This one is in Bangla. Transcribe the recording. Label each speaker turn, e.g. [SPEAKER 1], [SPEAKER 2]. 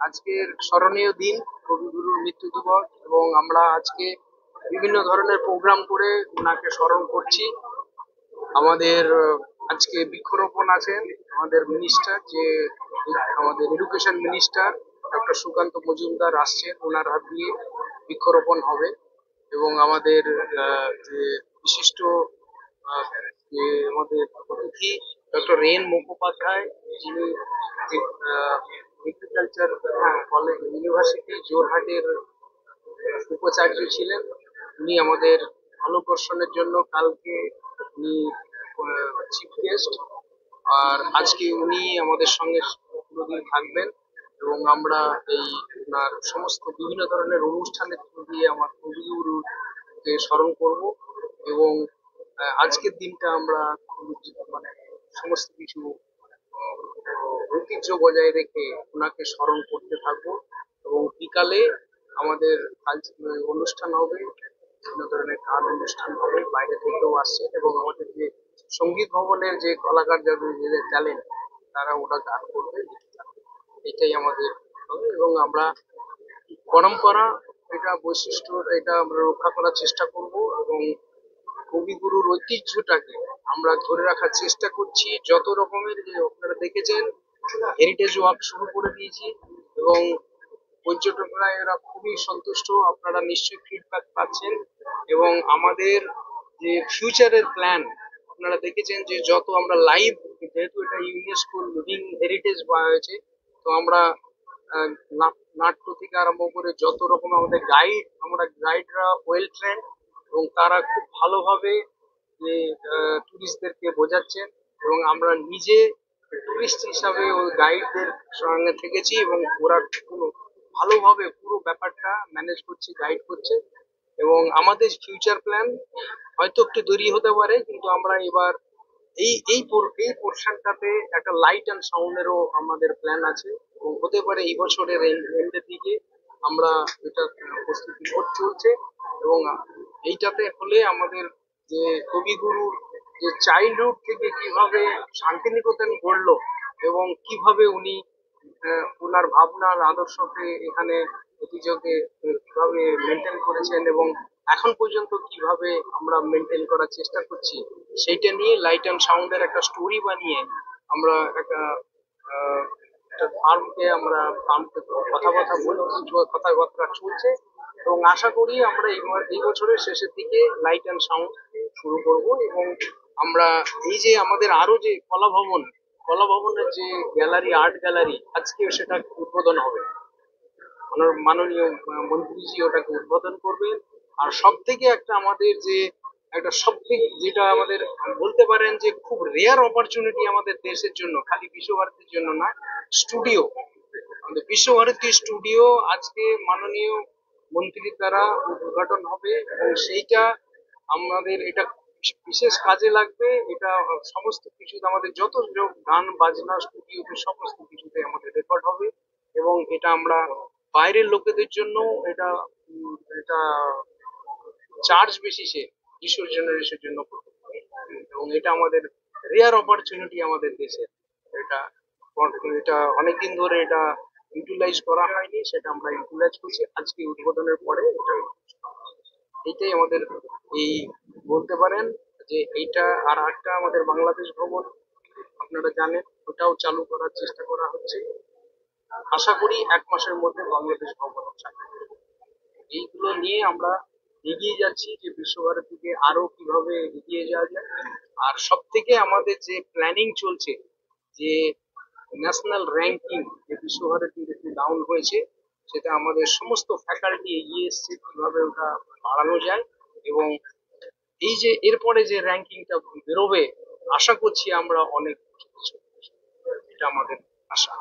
[SPEAKER 1] আজকের স্মরণীয় দিন কবিগুরুর মৃত্যু দিবস, এবং আমরা আজকে বিভিন্ন ধরনের প্রোগ্রাম করে ওনাকে স্মরণ করছি। আমাদের আজকে বৃক্ষরোপণ আছেন আমাদের মিনিস্টার, যে আমাদের education minister doctor Sukanta Majumdar আসছেন, ওনার হাত দিয়ে বৃক্ষরোপণ হবে। এবং আমাদের যে বিশিষ্ট যে আমাদের অতিথি ডক্টর এন মুখোপাধ্যায়, যিনি এগ্রিকালচার কলেজ ইউনিভার্সিটি জোরহাটের উপাচার্য ছিলেন, উনি আমাদের ভালোকর্ষণের জন্য কালকে উনি চিফ গেস্ট, আর আজকে উনি আমাদের সঙ্গে পুরোদিন থাকবেন। এবং আমরা এই ওনার সমস্ত বিভিন্ন ধরনের অনুষ্ঠানের থ্রু দিয়ে আমার কবিগুরুকে স্মরণ করব। এবং আজকের দিনটা আমরা মানে সমস্ত কিছু ঐতিহ্য বজায় রেখে ওনাকে স্মরণ করতে থাকবো। এবং বিকালে আমাদের অনুষ্ঠান হবে, বিভিন্ন ধরনের গান অনুষ্ঠান হবে, বাইরে থেকেও আসছে, এবং আমাদের যে সঙ্গীত ভবনের যে কলাকার যাদের ট্যালেন্ট, তারা ওরা গান করবে। এটাই আমাদের হবে। এবং আমরা পরম্পরা, এটা বৈশিষ্ট্য, এটা আমরা রক্ষা করার চেষ্টা করব। এবং কবিগুরুর ঐতিহ্যটাকে আমরা ধরে রাখার চেষ্টা করছি। যত রকমের যে আপনারা দেখেছেন হেরিটেজ ওয়াক শুরু করে দিয়েছি, এবং পর্যটকরা এরা খুবই সন্তুষ্ট, আপনারা নিশ্চয়ই ফিডব্যাক পাচ্ছেন। এবং আমাদের যে ফিউচারের প্ল্যান, আপনারা দেখেছেন যে যত আমরা লাইভ, যেহেতু এটা ইউনেস্কো লিভিং হেরিটেজ বলা হয়েছে, তো আমরা আহ, নাট্য থেকে আরম্ভ করে যত রকম আমাদের গাইড, আমরা গাইডরা ওয়েল ট্রেন্ড এবং তারা খুব ভালোভাবে যে টুরিস্টদেরকে বোঝাচ্ছেন, এবং আমরা নিজে টুরিস্ট হিসাবে ওই গাইডদের সঙ্গে থেকেছি এবং ওরা পুরো ভালোভাবে পুরো ব্যাপারটা ম্যানেজ করছে, গাইড করছে। এবং আমাদের ফিউচার প্ল্যান হয়তো একটু দেরি হতে পারে, কিন্তু আমরা এবার এই পোর্শনটাতে একটা লাইট অ্যান্ড সাউন্ডেরও আমাদের প্ল্যান আছে, এবং হতে পারে এই বছরের এন্ডের দিকে আমরা এটা প্রস্তুতি চলছে। এবং এইটাতে হলে আমাদের যে কবিগুরুর যে চাইল্ডহুড থেকে কিভাবে শান্তিনিকেতন গড়লো এবং কিভাবে ওনার ভাবনার আদর্শকে এখানে ঐতিহ্যকে কিভাবে মেনটেন করেছেন এবং এখন পর্যন্ত কিভাবে আমরা মেনটেন করার চেষ্টা করছি, সেইটা নিয়ে লাইট অ্যান্ড সাউন্ডের একটা স্টোরি বানিয়ে আমরা আহ, একটা ফার্মকে কথাবার্তা বলছি, কথাবার্তা চলছে। এবং আশা করি আমরা এই বছরের শেষের দিকে লাইট অ্যান্ড সাউন্ড শুরু করব। এবং আমরা এই যে আমাদের আরো যে কলা ভবনের যে গ্যালারি, আর্ট গ্যালারি, আজকে সেটা উদ্বোধন হবে। মাননীয় মন্ত্রীজি ওটাকে উদ্বোধন করবেন। আর সব থেকে একটা আমাদের যে একটা সব থেকে যেটা আমাদের বলতে পারেন যে খুব রেয়ার অপরচুনিটি আমাদের দেশের জন্য, খালি বিশ্বভারতীর জন্য না, স্টুডিও, আমাদের বিশ্বভারতী স্টুডিও আজকে মাননীয় মন্ত্রীর দ্বারা উদ্ঘাটন হবে। এবং সেইটা আমাদের এটা বিশেষ কাজে লাগবে। এটা সমস্ত কিছুতে আমাদের যত গান বাজনা স্টুডিওতে সমস্ত কিছুতে আমাদের রেকর্ড হবে। এবং এটা আমরা বাইরের লোকেদের জন্য এটা এটা চার্জ বেসিসে কিশোর জেনারেশনের জন্য করতে পারি। এবং এটা আমাদের রেয়ার অপরচুনিটি আমাদের দেশে। এটা এটা অনেকদিন ধরে এটা ইউটিলাইজ করা হয়নি, সেটা আমরা ইউটিলাইজ করছি আজকে উদ্বোধনের পরে। এইটাই আমাদের এই বলতে পারেন যে এইটা। আর একটা আমাদের বাংলাদেশ ভবন আপনারা জানেন, ওটাও চালু করার চেষ্টা করা হচ্ছে। আশা করি 1 মাসের মধ্যে বাংলাদেশ ভবন চালু। এইগুলো নিয়ে আমরা এগিয়ে যাচ্ছি যে বিশ্বভারতীকে আরো কিভাবে এগিয়ে যাওয়া যায়। আর সব থেকে আমাদের যে প্ল্যানিং চলছে, যে ন্যাশনাল র্যাঙ্কিং যে বিশ্বভারতীর একটু ডাউন হয়েছে, সেটা আমাদের সমস্ত ফ্যাকাল্টি এগিয়ে এসছে কিভাবে ওটা বাড়ানো যায়। এবং এই যে এরপরে যে র্যাঙ্কিংটা বেরোবে, আশা করছি আমরা অনেক কিছু, এটা আমাদের আশা।